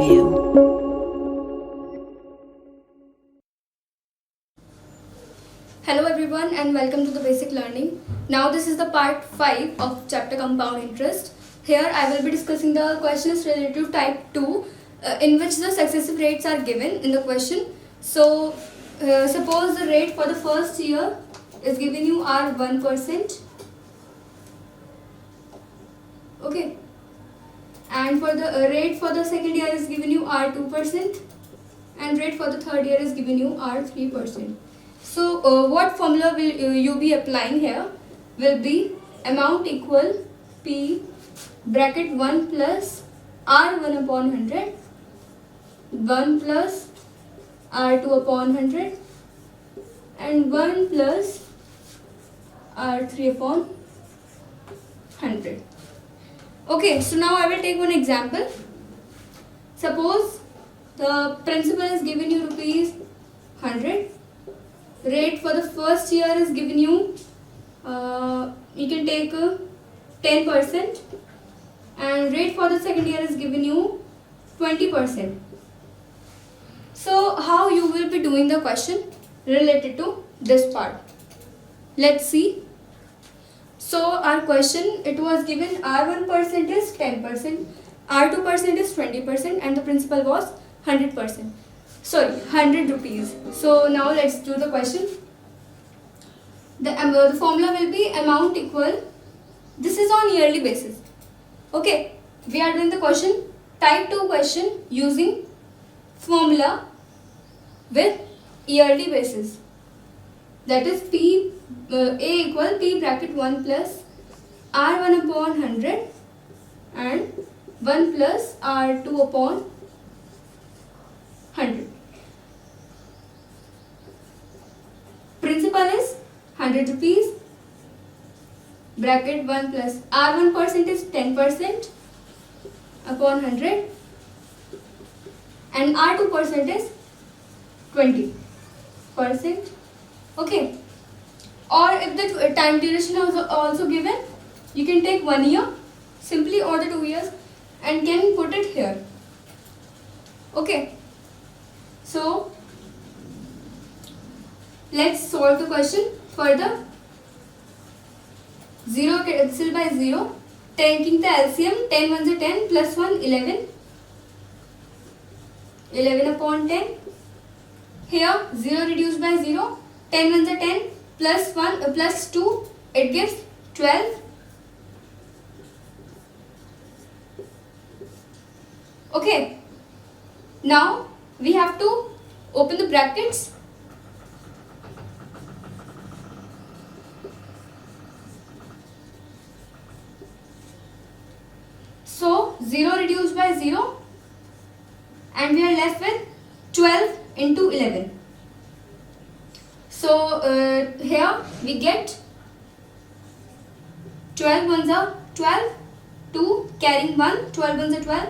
Overview. Hello everyone and welcome to the basic learning. Now this is the part 5 of chapter compound interest. Here I will be discussing the questions related to type 2 in which the successive rates are given in the question. So suppose the rate for the first year is given you are 1%. Okay. And for the rate for the second year is given you are 2% and rate for the third year is given you are 3%. So what formula will you be applying here will be amount equal P bracket 1 plus R1 upon 100, 1 plus R2 upon 100 and 1 plus R3 upon 100. Okay, so now I will take one example. Suppose the principal is given you rupees 100. Rate for the first year is given you, you can take 10% and rate for the second year is given you 20%. So how you will be doing the question related to this part? Let's see. So our question, it was given R1% is 10%, R2% is 20% and the principal was 100%. Sorry, 100 rupees. So now let's do the question. The formula will be amount equal, this is on yearly basis. Okay, we are doing the question, type 2 question using formula with yearly basis. That is P, A equal P bracket 1 plus R1 upon 100 and 1 plus R2 upon 100. Principal is 100 rupees, bracket 1 plus R1% is 10% upon 100 and R2% is 20%. Okay. Or if the time duration is also given, you can take 1 year simply or the 2 years and can put it here. Okay. So let's solve the question further. 0 cancelled by 0. Taking the LCM, 10 ones are 10 plus 1 11. 11 upon 10. Here 0 reduced by 0. 10 ones are 10 plus 1 plus 2. It gives 12. Okay. Now we have to open the brackets. So 0 reduced by 0 and we are left with 12 into 11. So here we get 12 ones are 12, 2 carrying 1, 12 ones are 12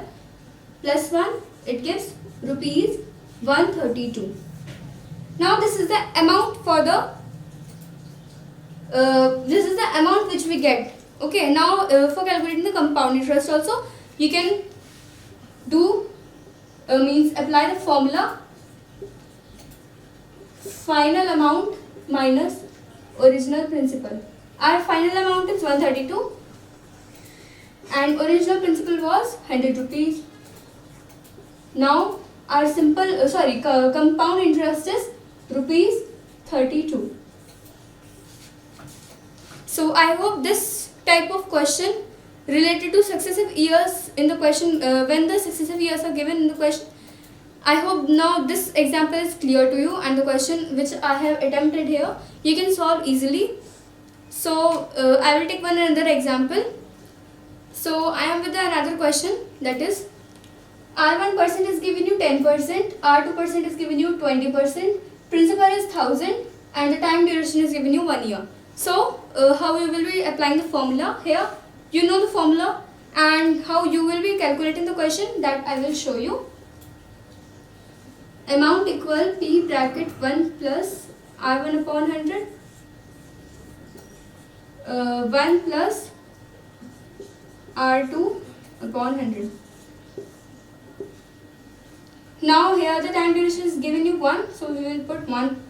plus 1, it gives rupees 132. Now this is the amount for the, this is the amount which we get. Okay, now for calculating the compound interest also, you can do, means apply the formula final amount minus original principal. Our final amount is 132 and original principal was 100 rupees. Now our compound interest is rupees 32. So I hope this type of question related to successive years in the question, when the successive years are given in the question, I hope now this example is clear to you and the question which I have attempted here you can solve easily. So I will take another example. So I am with another question, that is R1% is given you 10%, R2% is given you 20%, principal is 1000 and the time duration is given you 1 year. So how you will be applying the formula here, you know the formula, and how you will be calculating the question, that I will show you. Amount equal P bracket 1 plus R1 upon 100, 1 plus R2 upon 100. Now here the time duration is given you 1, so we will put 1.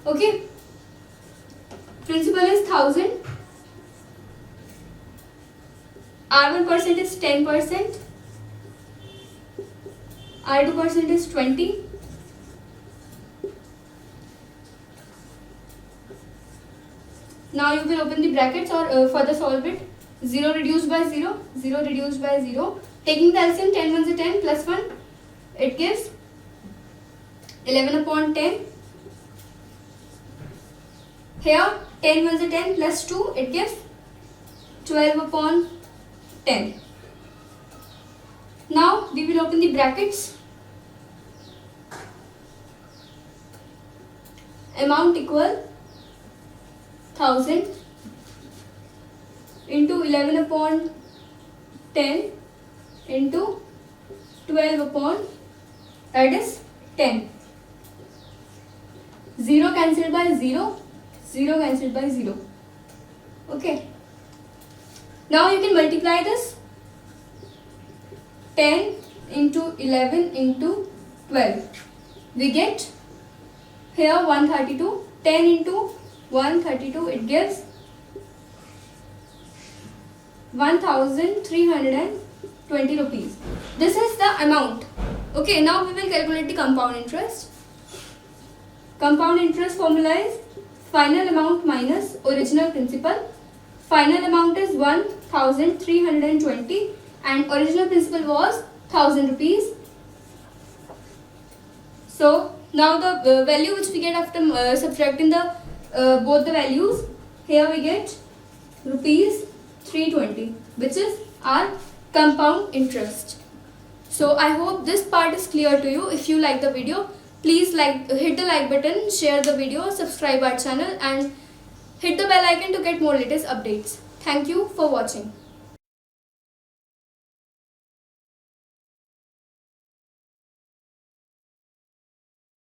Okay. Principal is 1000. R1% is 10%. R2% is 20. Now you will open the brackets or further solve it. 0 reduced by 0, 0 reduced by 0. Taking the LCM, 10 ones are 10 plus 1. It gives 11 upon 10. Here 10 ones are 10 plus 2. It gives 12 upon 10. Now we will open the brackets. Amount equal 1000 into 11 upon 10 into 12 upon, that is 10. 0 cancelled by 0, 0 cancelled by 0. Okay. Now you can multiply this. 10 into 11 into 12. We get here 132. 10 into 132, it gives 1320 rupees. This is the amount. Okay, now we will calculate the compound interest. Compound interest formula is final amount minus original principal. Final amount is 1320 and original principal was 1000 rupees. So now the value which we get after subtracting the both the values, here we get rupees 320, which is our compound interest. So I hope this part is clear to you. If you like the video, please hit the like button, share the video, subscribe our channel and hit the bell icon to get more latest updates. Thank you for watching.